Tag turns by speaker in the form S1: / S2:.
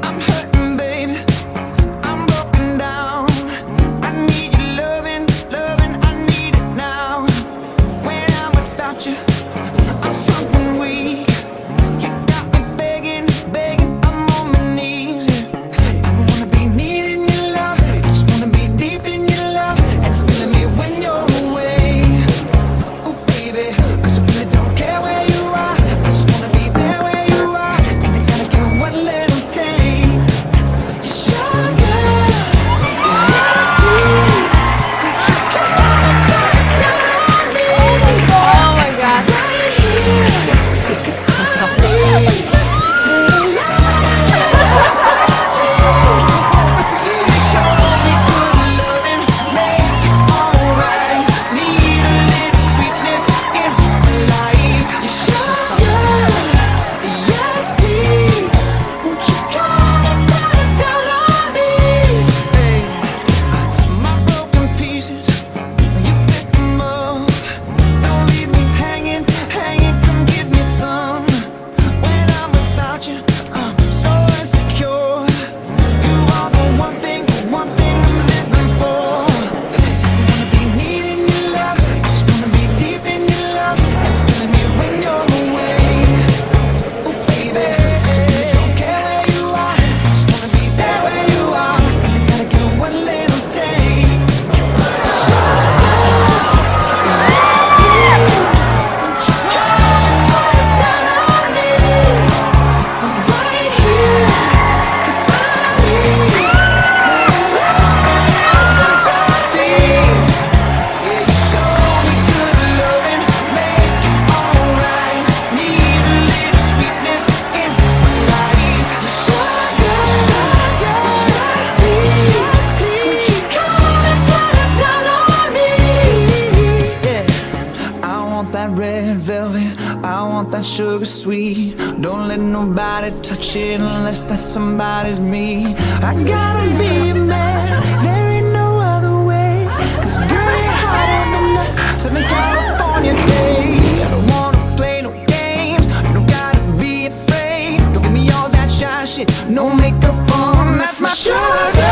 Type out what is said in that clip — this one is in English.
S1: I'm hurting, baby. I'm broken down. I need your loving, loving. I need it now. When I'm without you, I'm something weak. You got me begging, begging. I'm on my knees. I don't wanna be needing your love. I just wanna be deep in your love, and it's killing me when you're away. Oh, baby, 'cause I really don't care where you are. I just wanna be there where you are, and I gotta give it one little take. Sugar, yes, please. You come and put it down on me.
S2: Oh my gosh.
S1: Right here, 'cause I need somebody. You show me good loving, make it alright. Need a little sweetness in my life. You sugar, yes please. Won't you come and put it down on me? Hey, my broken pieces, you pick them up. Don't leave me hanging, hanging. Come give me some. When I'm without you, I'm so insecure. You are the one thing I'm living for. I wanna be needing your love. I just wanna be deep in your love, and it's killing me when you're away. Oh baby, 'cause I really don't care where you are. I just wanna be there where you are, and I gotta give it one little take. Yes, please. Won't you come and put it down on me? Right here, 'cause I need somebody. Yeah, you show me good loving, make it alright. Need a little sweetness in my life. Sugar, yes please. Won't you come and put it down on me? Yeah. I want that red velvet, I want that sugar sweet. Don't let nobody touch it unless that somebody's me. I gotta be a man, there ain't no other way. 'Cause girl, you're hotter than that Southern California day. I don't wanna play no games, you don't gotta be afraid. Don't give me all that shy shit, no makeup on, that's my sugar.